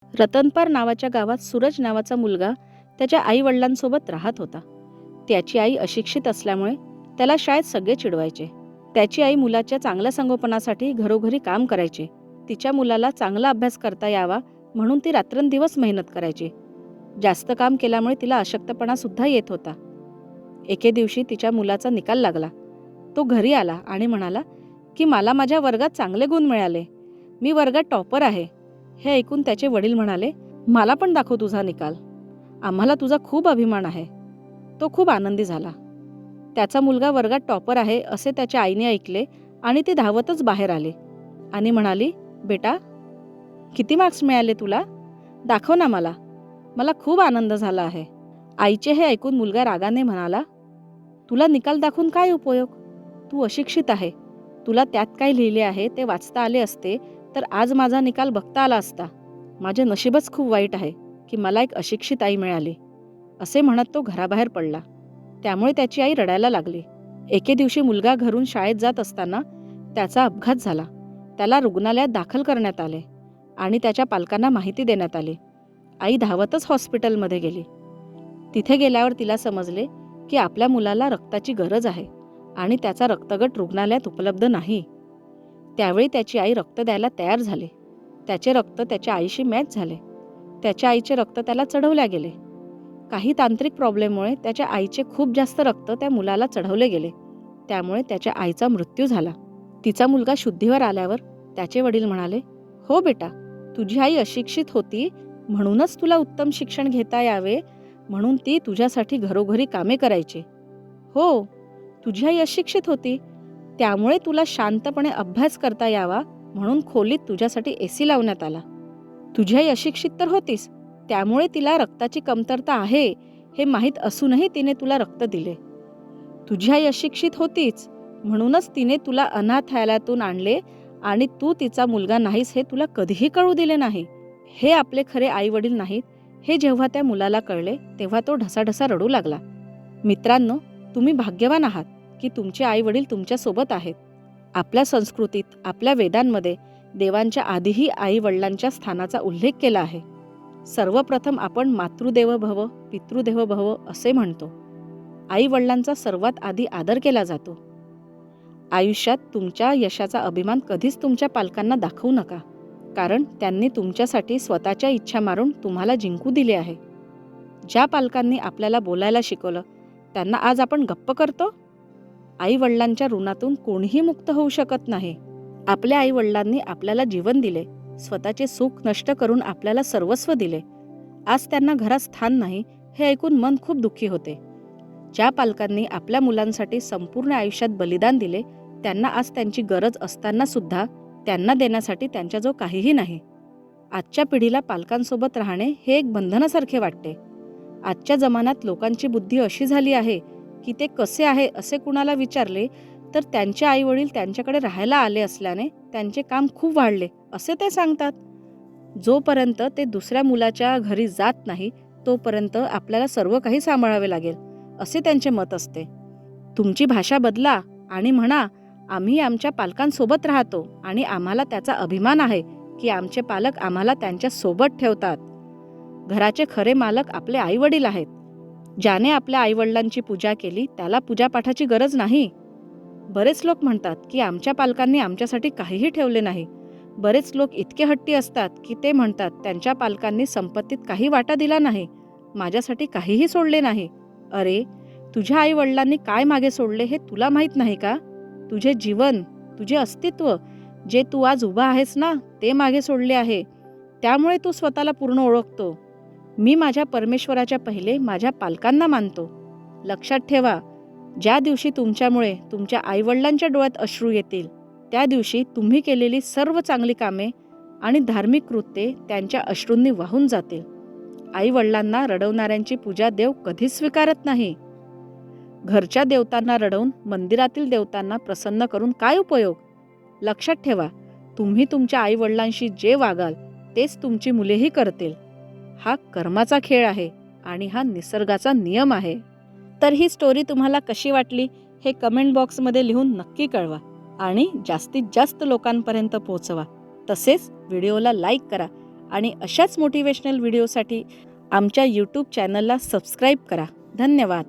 रतनपार नावाच्या गावात सूरज नावाचा मुलगा त्याच्या आई वडिलांसोबत राहत होता. त्याची आई अशिक्षित असल्यामुळे त्याला शाळेत सगळे चिडवायचे. त्याची आई मुलाच्या चांगल्या संगोपनासाठी घरोघरी काम करायची. तिच्या मुलाला चांगला अभ्यास करता यावा म्हणून ती रात्रंदिवस मेहनत करायची. जास्त काम केल्यामुळे तिला अशक्तपणा सुद्धा येत होता. एके दिवशी तिच्या मुलाचा निकाल लागला. तो घरी आला आणि म्हणाला की मला माझ्या वर्गात चांगले गुण मिळाले. मी वर्गात टॉपर आहे. हे ऐकून त्याचे वडील म्हणाले, मला पण दाखव तुझा निकाल. आम्हाला तुझा खूप अभिमान आहे. तो खूप आनंदी झाला. त्याचा मुलगा वर्गात टॉपर आहे असे त्याच्या आईने ऐकले आणि ती धावतच बाहेर आली आणि म्हणाली, बेटा, किती मार्क्स मिळाले तुला? दाखव ना मला. मला खूप आनंद झाला आहे. आईचे हे ऐकून मुलगा रागाने म्हणाला, तुला निकाल दाखवून काय उपयोग? तू अशिक्षित आहे. तुला त्यात काय लिहिले आहे ते वाचता आले असते तर आज माझा निकाल बघता आला असता. माझे नशीबच खूप वाईट आहे की मला एक अशिक्षित आई मिळाली. असे म्हणत तो घराबाहेर पडला. त्यामुळे त्याची आई रडायला लागली. एके दिवशी मुलगा घरून शाळेत जात असताना त्याचा अपघात झाला. त्याला रुग्णालयात दाखल करण्यात आले आणि त्याच्या पालकांना माहिती देण्यात आली. आई धावतच हॉस्पिटलमध्ये गेली. तिथे गेल्यावर तिला समजले की आपल्या मुलाला रक्ताची गरज आहे आणि त्याचा रक्तगट रुग्णालयात उपलब्ध नाही. त्यावेळी त्याची आई रक्त द्यायला तयार झाली. त्याचे रक्त त्याच्या आईशी मॅच झाले. त्याच्या आईचे रक्त त्याला चढवल्या गेले. काही तांत्रिक प्रॉब्लेममुळे त्याच्या आईचे खूप जास्त रक्त त्या मुलाला चढवले गेले. त्यामुळे त्याच्या आईचा मृत्यू झाला. तिचा मुलगा शुद्धीवर आल्यावर त्याचे वडील म्हणाले, हो बेटा, तुझी आई अशिक्षित होती म्हणूनच तुला उत्तम शिक्षण घेता यावे म्हणून ती तुझ्यासाठी घरोघरी कामे करायची. हो, तुझी आई अशिक्षित होती त्यामुळे तुला शांतपणे अभ्यास करता यावा म्हणून खोलीत तुझ्यासाठी एसी लावण्यात आला. तुझी आई अशिक्षित तर होतीस त्यामुळे तिला रक्ताची कमतरता आहे हे माहीत असूनही तिने तुला रक्त दिले. तुझी आई अशिक्षित होतीच म्हणूनच तिने तुला अनाथालयातून आणले आणि तू तिचा मुलगा नाहीस हे तुला कधीही कळू दिले नाही. हे आपले खरे आई वडील नाहीत हे जेव्हा त्या मुलाला कळले तेव्हा तो ढसाढसा रडू लागला. मित्रांनो, तुम्ही भाग्यवान आहात की तुमचे आई वडील तुमच्यासोबत आहेत. आपल्या संस्कृतीत, आपल्या वेदांमध्ये देवांच्या आधीही आई वडिलांच्या स्थानाचा उल्लेख केला आहे. सर्वप्रथम आपण मातृदेवो भव, पितृदेवो भव असे म्हणतो. आई वडिलांचा सर्वात आधी आदर केला जातो. आयुष्यात तुमच्या यशाचा अभिमान कधीच तुमच्या पालकांना दाखवू नका, कारण त्यांनी तुमच्यासाठी स्वतःच्या इच्छा मारून तुम्हाला जिंकू दिले आहे. ज्या पालकांनी आपल्याला बोलायला शिकवलं त्यांना आज आपण गप्प करतो. आई वडिलांच्या ऋणातून कोणीही मुक्त होऊ शकत नाही. आपल्या आई वडिलांनी आपल्याला जीवन दिले, स्वतःचे सुख नष्ट करून आपल्याला सर्वस्व दिले. आज त्यांना घरात स्थान नाही हे ऐकून मन खूप दुःखी होते. ज्या पालकांनी आपल्या मुलांसाठी संपूर्ण आयुष्यात बलिदान दिले त्यांना आज त्यांची गरज असताना सुद्धा त्यांना देण्यासाठी त्यांच्याजवळ काहीही नाही. आजच्या पिढीला पालकांसोबत राहणे हे एक बंधनासारखे वाटते. आजच्या जमान्यात लोकांची बुद्धी अशी झाली आहे की ते कसे आहे असे कुणाला विचारले तर त्यांचे आई वडील त्यांच्याकडे राहायला आले असल्याने त्यांचे काम खूप वाढले असे ते सांगतात. जोपर्यंत ते दुसऱ्या मुलाच्या घरी जात नाही तोपर्यंत आपल्याला सर्व काही सांभाळावे लागेल असे त्यांचे मत असते. तुमची भाषा बदला आणि म्हणा, आम्ही आमच्या पालकांसोबत राहतो आणि आम्हाला त्याचा अभिमान आहे की आमचे पालक आम्हाला त्यांच्या सोबत ठेवतात. घराचे खरे मालक आपले आई वडील आहेत. ज्याने आपल्या आईवडिलांची पूजा केली त्याला पूजापाठाची गरज नाही. बरेच लोक म्हणतात की आमच्या पालकांनी आमच्यासाठी काहीही ठेवले नाही. बरेच लोक इतके हट्टी असतात की ते म्हणतात त्यांच्या पालकांनी संपत्तीत काही वाटा दिला नाही, माझ्यासाठी काहीही सोडले नाही. अरे, तुझ्या आई वडिलांनी काय मागे सोडले हे तुला माहीत नाही का? तुझे जीवन, तुझे अस्तित्व, जे तू आज उभा आहेस ना ते मागे सोडले आहे. त्यामुळे तू स्वतःला पूर्ण ओळखतो. मी माझ्या परमेश्वराच्या पहिले माझ्या पालकांना मानतो. लक्षात ठेवा, ज्या दिवशी तुमच्यामुळे तुमच्या आईवडिलांच्या डोळ्यात अश्रू येतील त्या दिवशी तुम्ही केलेली सर्व चांगली कामे आणि धार्मिक कृत्ये त्यांच्या अश्रूंनी वाहून जातील. आई वडिलांना रडवणाऱ्यांची पूजा देव कधीच स्वीकारत नाही. घरच्या देवतांना रडवून मंदिरातील देवतांना प्रसन्न करून काय उपयोग? लक्षात ठेवा, तुम्ही तुमच्या आई वडिलांशी जे वागाल तेच तुमची मुलेही करतील. हा कर्माचा खेळ आहे आणि हा निसर्गाचा नियम आहे. तर ही स्टोरी तुम्हाला कशी वाटली हे कमेंट बॉक्समध्ये लिहून नक्की कळवा आणि जास्तीत जास्त लोकांपर्यंत पोहोचवा. तसेच व्हिडिओला लाईक करा आणि अशाच मोटिवेशनल व्हिडिओसाठी आमच्या यूट्यूब चॅनलला सबस्क्राईब करा. धन्यवाद.